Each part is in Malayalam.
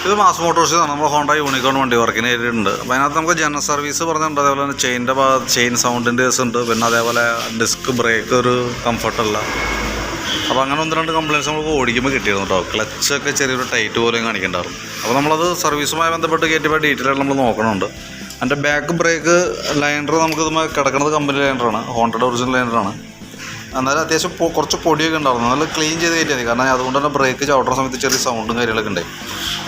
ഇത് മാസ് മോട്ടോഴ്സ് ആണ്. നമ്മൾ ഹോണ്ട യൂണിക്കോൺ വണ്ടി വർക്കിന് ചെയ്തിട്ടുണ്ട്. അപ്പോൾ അതിനകത്ത് നമുക്ക് ജനറൽ സർവീസ് പറഞ്ഞിട്ടുണ്ട്. അതേപോലെ തന്നെ ചെയിൻ്റെ ചെയിൻ സൗണ്ടിൻ്റെ ഉണ്ട്. പിന്നെ അതേപോലെ ഡിസ്ക് ബ്രേക്ക് ഒരു കംഫർട്ടല്ല. അപ്പോൾ അങ്ങനെ 1-2 കംപ്ലയിൻറ്റ്സ് നമുക്ക് ഓടിക്കുമ്പോൾ കിട്ടിയിരുന്നു കേട്ടോ. ക്ലച്ചൊക്കെ ചെറിയൊരു ടൈറ്റ് പോലെയും കാണിക്കേണ്ടായിരുന്നു. അപ്പോൾ നമ്മളത് സർവീസുമായി ബന്ധപ്പെട്ട് കയറ്റിയപ്പോൾ ഡീറ്റെയിൽ ആയിട്ട് നമ്മൾ നോക്കണമുണ്ട്. അതിൻ്റെ ബാക്ക് ബ്രേക്ക് ലൈനർ നമുക്കിത് കിടക്കുന്നത് കമ്പനി ലൈനറാണ്, ഹോണ്ടയുടെ ഒറിജിനൽ ലൈനറാണ്. എന്നാലും അത്യാവശ്യം കുറച്ച് പൊടിയൊക്കെ ഉണ്ടായിരുന്നു. നല്ല ക്ലീൻ ചെയ്ത് കയറ്റിയാൽ മതി. കാരണം അതുകൊണ്ട് തന്നെ ബ്രേക്ക് ചവിട്ടുന്ന സമയത്ത് ചെറിയ സൗണ്ടും കാര്യങ്ങളൊക്കെ ഉണ്ടായി.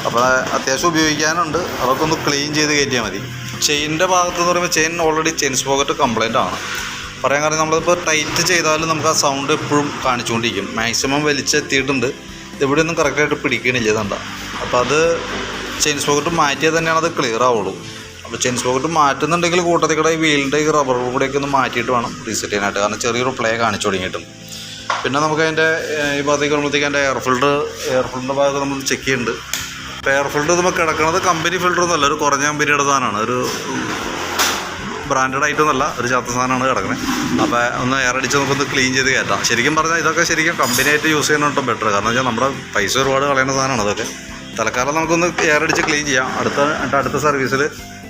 അപ്പോൾ അത്യാവശ്യം ഉപയോഗിക്കാനുണ്ട്. അതൊക്കെ ഒന്ന് ക്ലീൻ ചെയ്ത് കയറ്റിയാൽ മതി. ചെയിൻ്റെ ഭാഗത്തെന്ന് പറയുമ്പോൾ chain already chain sprocket complaint ആണ്. പറയാൻ കാരണം നമ്മളിപ്പോൾ ടൈറ്റ് ചെയ്താലും നമുക്ക് ആ സൗണ്ട് എപ്പോഴും കാണിച്ചുകൊണ്ടിരിക്കും. മാക്സിമം വലിച്ചെത്തിയിട്ടുണ്ട്. ഇവിടെയൊന്നും കറക്റ്റായിട്ട് പിടിക്കണില്ല ഇതുണ്ട. അപ്പോൾ അത് ചെയിൻ സ്പോക്കറ്റ് മാറ്റിയാൽ തന്നെയാണ് അത് ക്ലിയർ ആവുള്ളൂ. അപ്പോൾ ചെയിൻ സ്പോക്കറ്റ് മാറ്റുന്നുണ്ടെങ്കിൽ കൂട്ടത്തിൽ കൂടെ ഈ വീലിൻ്റെ ഈ റബ്ബർ കൂടെയൊക്കെ ഒന്ന് മാറ്റിയിട്ട് വേണം റീസെറ്റ് ചെയ്യാനായിട്ട്. കാരണം ചെറിയൊരു പ്ലേ കാണിച്ചു തുടങ്ങിയിട്ടുണ്ട്. പിന്നെ നമുക്ക് അതിൻ്റെ ഈ ഭാഗത്തേക്ക് വരുമ്പോഴത്തേക്ക് അതിൻ്റെ എയർ ഫിൽറ്ററിൻ്റെ ഭാഗത്ത് നമ്മൾ ചെക്ക് ചെയ്യുന്നുണ്ട്. അപ്പോൾ എയർ ഫിൽറ്റർ നമുക്ക് കിടക്കുന്നത് കമ്പനി ഫിൽറ്ററൊന്നുമല്ല, ഒരു കുറഞ്ഞ കമ്പനിയുടെ സാധനമാണ്. ഒരു ബ്രാൻഡഡ് ആയിട്ടൊന്നുമല്ല, ഒരു ചാത്ത സാധനമാണ് കിടക്കുന്നത്. അപ്പോൾ ഒന്ന് എയർ അടിച്ച് നമുക്കൊന്ന് ക്ലീൻ ചെയ്ത് കയറ്റാം. ശരിക്കും പറഞ്ഞാൽ ഇതൊക്കെ ശരിക്കും കമ്പനിയായിട്ട് യൂസ് ചെയ്യുന്നുണ്ടോ ബെറ്റർ. കാരണം വെച്ചാൽ നമ്മുടെ പൈസ ഒരുപാട് കളയുന്ന സാധനമാണ് അതൊക്കെ. തൽക്കാലം നമുക്കൊന്ന് എയർ അടിച്ച് ക്ലീൻ ചെയ്യാം. അടുത്ത സർവീസിൽ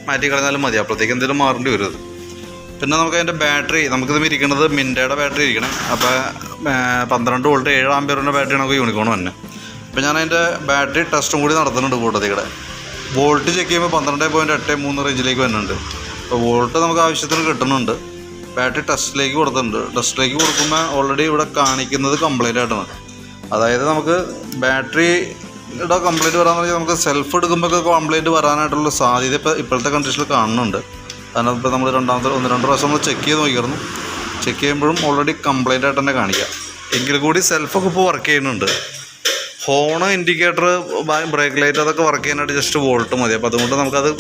മാറ്റി കളഞ്ഞാലും മതി. അപ്പോഴത്തേക്ക് എന്തെങ്കിലും മാറേണ്ടി വരും. പിന്നെ നമുക്ക് അതിൻ്റെ ബാറ്ററി നമുക്കിത് ഇരിക്കുന്നത് മിൻറ്റയുടെ ബാറ്ററി ഇരിക്കണേ. അപ്പോൾ 12 വോൾട്ട് 7 ആമ്പിയറിൻ്റെ ബാറ്ററി നമുക്ക് യൂണിക്കോൺ തന്നെ. അപ്പോൾ ഞാൻ അതിൻ്റെ ബാറ്ററി ടെസ്റ്റും കൂടി നടത്തുന്നുണ്ട് കൂട്ടത്തിലൂടെ. വോൾട്ട് ചെക്ക് ചെയ്യുമ്പോൾ 12.83 റേഞ്ചിലേക്ക് വരുന്നുണ്ട്. അപ്പോൾ വോൾട്ട് നമുക്ക് ആവശ്യത്തിന് കിട്ടുന്നുണ്ട്. ബാറ്ററി ടെസ്റ്റിലേക്ക് കൊടുത്തിട്ടുണ്ട്. ടെസ്റ്റിലേക്ക് കൊടുക്കുമ്പോൾ ഓൾറെഡി ഇവിടെ കാണിക്കുന്നത് കംപ്ലൈൻ്റ് ആയിട്ടാണ്. അതായത് നമുക്ക് ബാറ്ററിയുടെ കംപ്ലൈൻറ്റ് വരാമെന്ന് പറഞ്ഞാൽ നമുക്ക് സെൽഫ് എടുക്കുമ്പോഴൊക്കെ കംപ്ലൈൻറ്റ് വരാനായിട്ടുള്ള സാധ്യത ഇപ്പോഴത്തെ കണ്ടീഷനിൽ കാണുന്നുണ്ട്. കാരണം ഇപ്പോൾ നമ്മൾ 1-2 പ്രാവശ്യം നമ്മൾ ചെക്ക് ചെയ്ത് നോക്കിയിരുന്നു. ചെക്ക് ചെയ്യുമ്പോഴും ഓൾറെഡി കംപ്ലൈൻ്റ് ആയിട്ട് തന്നെ കാണിക്കാം. എങ്കിൽ കൂടി സെൽഫൊക്കെ ഇപ്പോൾ വർക്ക് ചെയ്യുന്നുണ്ട്. ഹോണ്, ഇൻഡിക്കേറ്റർ, ബ്രേക്ക് ലൈറ്റ് അതൊക്കെ വർക്ക് ചെയ്യാനായിട്ട് ജസ്റ്റ് വോൾട്ട് മതി. അപ്പോൾ അതുകൊണ്ട് നമുക്കത്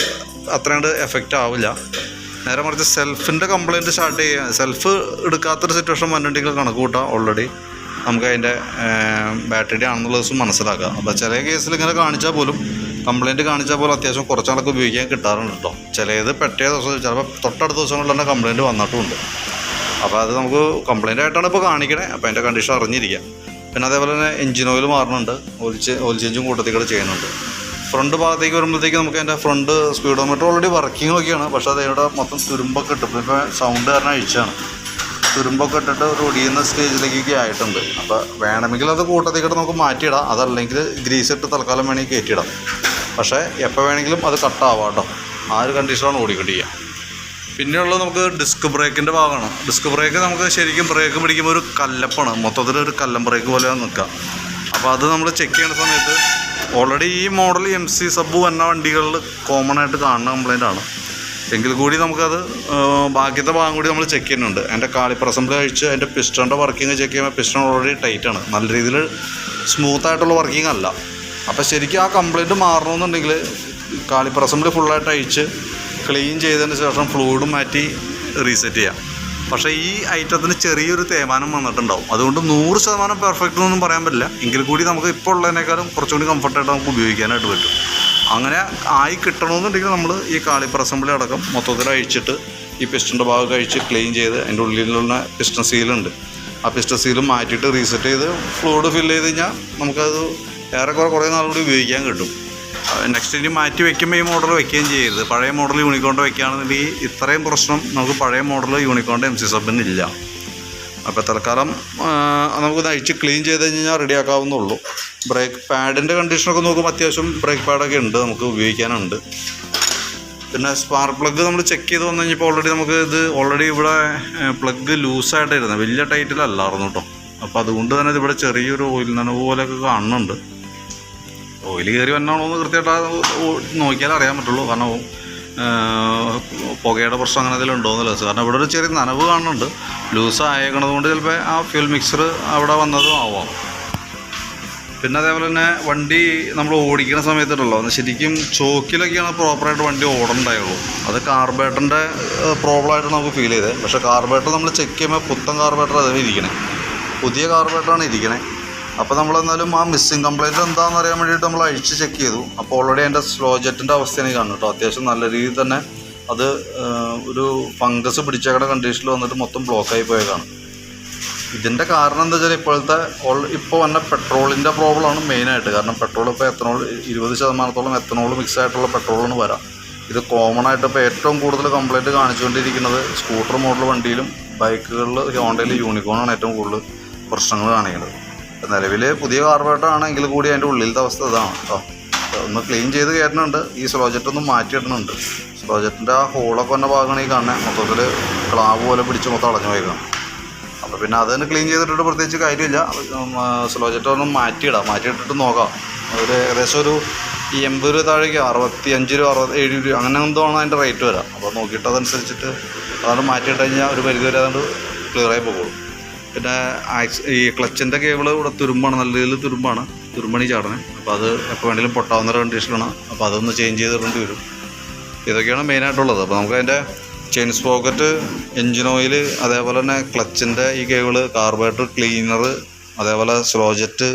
അത്രയും എഫക്റ്റ് ആവില്ല. നേരെ മറിച്ച് സെൽഫിൻ്റെ കംപ്ലയിൻറ്റ് സ്റ്റാർട്ട് ചെയ്യുക, സെൽഫ് എടുക്കാത്തൊരു സിറ്റുവേഷൻ വന്നിട്ടുണ്ടെങ്കിൽ കണക്ക് കൂട്ടാം. ഓൾറെഡി നമുക്ക് അതിൻ്റെ ബാറ്ററി ആണെന്നുള്ള ദിവസം മനസ്സിലാക്കാം. അപ്പോൾ ചില കേസിൽ ഇങ്ങനെ കാണിച്ചാൽ പോലും, കംപ്ലയിൻറ്റ് കാണിച്ചാൽ പോലും അത്യാവശ്യം കുറച്ചാളൊക്കെ ഉപയോഗിക്കാൻ കിട്ടാറുണ്ട് കേട്ടോ. ചിലത് പെട്ടേ ദിവസം, ചിലപ്പോൾ തൊട്ടടുത്ത ദിവസങ്ങളിൽ തന്നെ കംപ്ലയിൻറ്റ് വന്നിട്ടുമുണ്ട്. അപ്പോൾ അത് നമുക്ക് കംപ്ലയിൻ്റ് ആയിട്ടാണ് ഇപ്പോൾ കാണിക്കണേ. അപ്പോൾ അതിൻ്റെ കണ്ടീഷൻ അറിഞ്ഞിരിക്കുക. പിന്നെ അതേപോലെ തന്നെ എഞ്ചിൻ ഓയിൽ മാറുന്നുണ്ട്, ഓയിൽ ചേഞ്ചും കൂട്ടത്തിൽ ചെയ്യുന്നുണ്ട്. ഫ്രണ്ട് ഭാഗത്തേക്ക് വരുമ്പോഴത്തേക്ക് നമുക്ക് അതിൻ്റെ ഫ്രണ്ട് സ്പീഡോമീറ്റർ ഓൾറെഡി വർക്കിംഗ് ഒക്കെയാണ്. പക്ഷേ അതിവിടെ മൊത്തം തുരുമ്പൊക്കെ ഇട്ടു. ഇപ്പോൾ സൗണ്ട് കാരണം അഴിച്ചാണ്. തുരുമ്പൊക്കെ ഇട്ടിട്ട് ഒരു ഒടിയുന്ന സ്റ്റേജിലേക്കൊക്കെ ആയിട്ടുണ്ട്. അപ്പോൾ വേണമെങ്കിൽ അത് കൂട്ടത്തിൽ നമുക്ക് മാറ്റിയിടാം. അതല്ലെങ്കിൽ ഗ്രീസ് ഇട്ട് തൽക്കാലം വേണമെങ്കിൽ കയറ്റിയിടാം. പക്ഷേ എപ്പോൾ വേണമെങ്കിലും അത് കട്ടാവാം കേട്ടോ. ആ ഒരു കണ്ടീഷനാണ് ഓടിക്കൊണ്ടിരിക്കുക. പിന്നെയുള്ളത് നമുക്ക് ഡിസ്ക് ബ്രേക്കിൻ്റെ ഭാഗമാണ്. ഡിസ്ക് ബ്രേക്ക് നമുക്ക് ശരിക്കും ബ്രേക്ക് പിടിക്കുമ്പോൾ ഒരു കല്ലപ്പാണ്, മൊത്തത്തിലൊരു കല്ലം ബ്രേക്ക് പോലെ നിൽക്കുക. അപ്പോൾ അത് നമ്മൾ ചെക്ക് ചെയ്യുന്ന സമയത്ത് ഓൾറെഡി ഈ മോഡൽ MC സബ് വന്ന വണ്ടികളിൽ കോമൺ ആയിട്ട് കാണുന്ന കംപ്ലൈൻ്റ് ആണ്. എങ്കിൽ കൂടി നമുക്കത് ബാക്കിയത്തെ ഭാഗം കൂടി നമ്മൾ ചെക്ക് ചെയ്യുന്നുണ്ട്. അതിൻ്റെ കാലിപ്പർ അസംബ്ലി അഴിച്ച് അതിൻ്റെ പിസ്റ്റണിൻ്റെ വർക്കിംഗ് ചെക്ക് ചെയ്യുമ്പോൾ പിസ്റ്റൺ ഓൾറെഡി ടൈറ്റാണ്, നല്ല രീതിയിൽ സ്മൂത്തായിട്ടുള്ള വർക്കിംഗ് അല്ല. അപ്പോൾ ശരിക്കും ആ കംപ്ലൈൻറ്റ് മാറണമെന്നുണ്ടെങ്കിൽ കാലിപ്പർ അസംബ്ലി ഫുള്ളായിട്ട് അഴിച്ച് ക്ലീൻ ചെയ്തതിന് ശേഷം ഫ്ലൂയിഡ് മാറ്റി റീസെറ്റ് ചെയ്യാം. പക്ഷേ ഈ ഐറ്റത്തിന് ചെറിയൊരു തേയ്മാനം വന്നിട്ടുണ്ടാവും. അതുകൊണ്ട് 100% പെർഫെക്റ്റ് എന്നൊന്നും പറയാൻ പറ്റില്ല. എങ്കിൽ കൂടി നമുക്ക് ഇപ്പോൾ ഉള്ളതിനേക്കാളും കുറച്ചുകൂടി കംഫർട്ടായിട്ട് നമുക്ക് ഉപയോഗിക്കാനായിട്ട് പറ്റും. അങ്ങനെ ആയി കിട്ടണമെന്നുണ്ടെങ്കിൽ നമ്മൾ ഈ കാലിപ്പർ അസംബ്ലി അടക്കം മൊത്തത്തിൽ അഴിച്ചിട്ട് ഈ പിസ്റ്റൻ്റെ ഭാഗം അഴിച്ച് ക്ലീൻ ചെയ്ത് അതിൻ്റെ ഉള്ളിലുള്ള പിസ്റ്റൺ സീലുണ്ട്, ആ പിസ്റ്റൺ സീൽ മാറ്റിയിട്ട് റീസെറ്റ് ചെയ്ത് ഫ്ലൂയിഡ് ഫില്ല് ചെയ്ത് കഴിഞ്ഞാൽ നമുക്കത് ഏറെക്കുറെ കുറേ നാളുകൂടി ഉപയോഗിക്കാൻ കിട്ടും. നെക്സ്റ്റ് ഇനി മാറ്റി വയ്ക്കുമ്പോൾ ഈ മോഡൽ വയ്ക്കുകയും ചെയ്യരുത്. പഴയ മോഡൽ യൂണിക്കോണിൻ്റെ വയ്ക്കുകയാണെന്നുണ്ടെങ്കിൽ ഇത്രയും പ്രശ്നം നമുക്ക് പഴയ മോഡൽ യൂണിക്കോണിൻ്റെ MC സബിന് ഇല്ല. അപ്പോൾ തൽക്കാലം നമുക്കൊന്ന് അഴിച്ച് ക്ലീൻ ചെയ്ത് കഴിഞ്ഞാൽ റെഡിയാക്കാവുന്നുള്ളൂ. ബ്രേക്ക് പാഡിൻ്റെ കണ്ടീഷനൊക്കെ നോക്കുമ്പോൾ അത്യാവശ്യം ബ്രേക്ക് പാഡൊക്കെ ഉണ്ട്, നമുക്ക് ഉപയോഗിക്കാനുണ്ട്. പിന്നെ സ്പാർക്ക് പ്ലഗ് നമ്മൾ ചെക്ക് ചെയ്ത് വന്നു കഴിഞ്ഞപ്പോൾ ഓൾറെഡി നമുക്ക് ഇത് ഓൾറെഡി ഇവിടെ പ്ലഗ് ലൂസായിട്ടായിരുന്നു, വലിയ ടൈറ്റിലല്ലായിരുന്നു കേട്ടോ. അപ്പോൾ അതുകൊണ്ട് തന്നെ ഇതിവിടെ ചെറിയൊരു ഓയിൽ നനവ് പോലെയൊക്കെ കാണുന്നുണ്ട്. ഓയിൽ കയറി വന്നാണോ എന്ന് കൃത്യമായിട്ട് നോക്കിയാൽ അറിയാൻ പറ്റുള്ളൂ. കാരണം പുകയുടെ പ്രശ്നം അങ്ങനെ എന്തെങ്കിലും ഉണ്ടോയെന്നില്ല. കാരണം ഇവിടെ ഒരു ചെറിയ നനവ് കാണുന്നുണ്ട്. ലൂസ് ആയേക്കണത് കൊണ്ട് ചിലപ്പോൾ ആ ഫ്യൂൽ മിക്സർ അവിടെ വന്നതും ആവാം. പിന്നെ അതേപോലെ തന്നെ വണ്ടി നമ്മൾ ഓടിക്കുന്ന സമയത്തുണ്ടല്ലോ, ശരിക്കും ചോക്കിലൊക്കെയാണ് പ്രോപ്പറായിട്ട് വണ്ടി ഓടണ്ടായുള്ളൂ. അത് കാർബേറ്ററിൻ്റെ പ്രോബ്ലമായിട്ട് നമുക്ക് ഫീൽ ചെയ്തത്. പക്ഷേ കാർബേറ്റർ നമ്മൾ ചെക്ക് ചെയ്യുമ്പോൾ പുത്തൻ കാർബേറ്റർ അതേ ഇരിക്കണേ, പുതിയ കാർബേറ്ററാണ് ഇരിക്കണേ. അപ്പോൾ നമ്മളെന്നാലും ആ മിസ്സിങ് കംപ്ലയിൻറ്റ് എന്താണെന്ന് അറിയാൻ വേണ്ടിയിട്ട് നമ്മൾ അഴിച്ച് ചെക്ക് ചെയ്തു. അപ്പോൾ ഓൾറെഡി അതിൻ്റെ സ്ലോ ജെറ്റിൻ്റെ അവസ്ഥയാണ് കാണും കേട്ടോ. അത്യാവശ്യം നല്ല രീതിയിൽ തന്നെ അത് ഒരു ഫംഗസ് പിടിച്ചേക്കണ കണ്ടീഷനിൽ വന്നിട്ട് മൊത്തം ബ്ലോക്കായി പോയേക്കാണ്. ഇതിൻ്റെ കാരണം എന്താ വെച്ചാൽ ഇപ്പോഴത്തെ ഇപ്പോൾ വന്ന പെട്രോളിൻ്റെ പ്രോബ്ലമാണ് മെയിനായിട്ട്. കാരണം പെട്രോൾ ഇപ്പോൾ എത്തനോൾ 20% എത്തനോൾ മിക്സ് ആയിട്ടുള്ള പെട്രോളാണ് വരാം. ഇത് കോമൺ ആയിട്ട് ഇപ്പോൾ ഏറ്റവും കൂടുതൽ കംപ്ലയിൻറ്റ് കാണിച്ചുകൊണ്ടിരിക്കുന്നത് സ്കൂട്ടർ മോഡൽ വണ്ടിയിലും ബൈക്കുകളിൽ ഹോണ്ടയിൽ യൂണിക്കോണാണ് ഏറ്റവും കൂടുതൽ പ്രശ്നങ്ങൾ കാണിക്കുന്നത്. നിലവിൽ പുതിയ കാർബറേറ്റർ ആണെങ്കിൽ കൂടി അതിൻ്റെ ഉള്ളിലത്തെ അവസ്ഥ ഇതാണ് കേട്ടോ. ഒന്ന് ക്ലീൻ ചെയ്ത് കയറ്റുന്നുണ്ട്. ഈ സ്ലോജറ്റ് ഒന്ന് മാറ്റിയിടുന്നുണ്ട്. സ്ലോജറ്റിൻ്റെ ആ ഹോളൊക്കെ വന്ന ഭാഗമാണ് ഈ കാണുന്നത്. മൊത്തത്തിൽ ക്ലാവ് പോലെ പിടിച്ച് മൊത്തം അടഞ്ഞു പോയിക്കണം. അപ്പോൾ പിന്നെ അതൊന്ന് ക്ലീൻ ചെയ്തിട്ട് പ്രത്യേകിച്ച് കാര്യമില്ല. സ്ലോജറ്റ് ഒന്ന് മാറ്റിയിട്ടിട്ട് നോക്കാം. ഒരു ഏകദേശം ഒരു 80 രൂപ താഴേക്ക് 65 രൂപ 67 രൂപ അങ്ങനെ എന്തോ ആണ് അതിൻ്റെ റേറ്റ് വരാം. അപ്പോൾ നോക്കിയിട്ട് അതനുസരിച്ചിട്ട് അതാണ് മാറ്റിയിട്ട് കഴിഞ്ഞാൽ ഒരു പരിധി വരെ അതുകൊണ്ട് ക്ലിയറായി പോകുള്ളൂ. പിന്നെ ഈ ക്ലച്ചിൻ്റെ കേബിൾ ഇവിടെ തുരുമ്പാണ്, നല്ല രീതിയിൽ തുരുമ്പണി ചാടണേ. അപ്പോൾ അത് എപ്പോൾ വേണമെങ്കിലും പൊട്ടാവുന്ന കണ്ടീഷനാണ്. അപ്പോൾ അതൊന്ന് ചേഞ്ച് ചെയ്തിടേണ്ടി വരും. ഇതൊക്കെയാണ് മെയിനായിട്ടുള്ളത്. അപ്പോൾ നമുക്ക് അതിൻ്റെ ചെയിൻ സ്പോക്കറ്റ്, എൻജിൻ ഓയിൽ, അതേപോലെ തന്നെ ക്ലച്ചിൻ്റെ ഈ കേബിള്, കാർബറേറ്റർ ക്ലീനർ, അതേപോലെ സ്ലോജറ്റ്,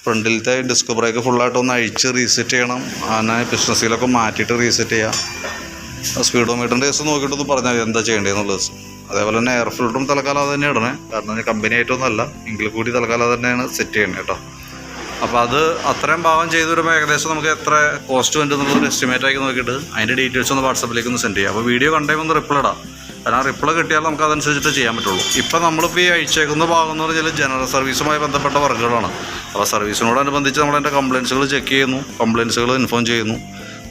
ഫ്രണ്ടിലത്തെ ഡിസ്ക് ബ്രേക്ക് ഫുള്ളായിട്ടൊന്ന് അഴിച്ച് റീസെറ്റ് ചെയ്യണം. അങ്ങനെ ബിസിനസ്സിലൊക്കെ മാറ്റിയിട്ട് റീസെറ്റ് ചെയ്യുക. സ്പീഡോമീറ്ററിൻ്റെ കേസ് നോക്കിയിട്ടൊന്ന് പറഞ്ഞാൽ എന്താ ചെയ്യേണ്ടതെന്നുള്ളത്. അതേപോലെ തന്നെ എയർ ഫിൽറ്ററും തൽക്കാലം അത് തന്നെ ഇടണേ. കാരണം കമ്പനി ആയിട്ടൊന്നുമല്ല, എങ്കിൽ കൂടി തൽക്കാലം തന്നെയാണ് സെറ്റ് ചെയ്യണേ കേട്ടോ. അപ്പോൾ അത് അത്രയും ഭാഗം ചെയ്ത് വരുമ്പോൾ ഏകദേശം നമുക്ക് എത്ര കോസ്റ്റ് വരും എന്നുള്ളൊരു എസ്റ്റിമേറ്റ് ആക്കി നോക്കിയിട്ട് അതിൻ്റെ ഡീറ്റെയിൽസ് ഒന്ന് വാട്സപ്പിലേക്ക് ഒന്ന് സെൻഡ് ചെയ്യാം. അപ്പോൾ വീഡിയോ കണ്ടേ ഒന്ന് റിപ്ലൈ ഇടാം. കാരണം ആ റിപ്ലൈ കിട്ടിയാൽ നമുക്ക് അതനുസരിച്ചിട്ട് ചെയ്യാൻ പറ്റുള്ളൂ. ഇപ്പോൾ നമ്മളിപ്പോൾ ഈ അയച്ചേക്കുന്ന ഭാഗം എന്ന് പറഞ്ഞാൽ ജനറൽ സർവീസുമായി ബന്ധപ്പെട്ട വർക്കുകളാണ്. അപ്പോൾ സർവീസിനോടനുബന്ധിച്ച് നമ്മളതിൻ്റെ കംപ്ലയിൻസുകൾ ചെക്ക് ചെയ്യുന്നു, കംപ്ലയിൻസുകൾ ഇൻഫോം ചെയ്യുന്നു.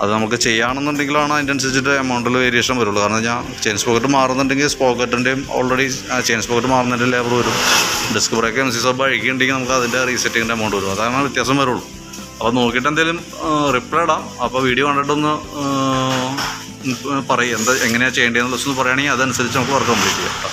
അത് നമുക്ക് ചെയ്യുകയാണെന്നുണ്ടെങ്കിലാണ് അതിൻ്റെ അനുസരിച്ചിട്ട് എമൗണ്ടിൽ വേരിയേഷൻ വരുള്ളൂ. കാരണം ഞാൻ ചെയിൻ സ്പോക്കറ്റ് മാറുന്നുണ്ടെങ്കിൽ സ്പോക്കറ്റിൻ്റെയും ഓൾറെഡി ചെയിൻ സ്പോക്കറ്റ് മാറുന്നതിൻ്റെ ലേബർ വരും. ഡിസ്ക് ബ്രേക്ക് MC സബ് അഴിക്കുന്നുണ്ടെങ്കിൽ നമുക്ക് അതിൻ്റെ റീസെറ്റിങ്ങിൻ്റെ എമൗണ്ട് വരും. അതാണ് വ്യത്യാസം വരുള്ളൂ. അപ്പോൾ നോക്കിയിട്ട് എന്തെങ്കിലും റിപ്ലൈ ഇടാം. അപ്പോൾ വീഡിയോ കണ്ടിട്ടൊന്ന് പറയും എങ്ങനെയാണ് ചെയ്യേണ്ടതെന്നുള്ള ദിവസം പറയുകയാണെങ്കിൽ അതനുസരിച്ച് നമുക്ക് വർക്ക് കംപ്ലീറ്റ് ചെയ്യാം.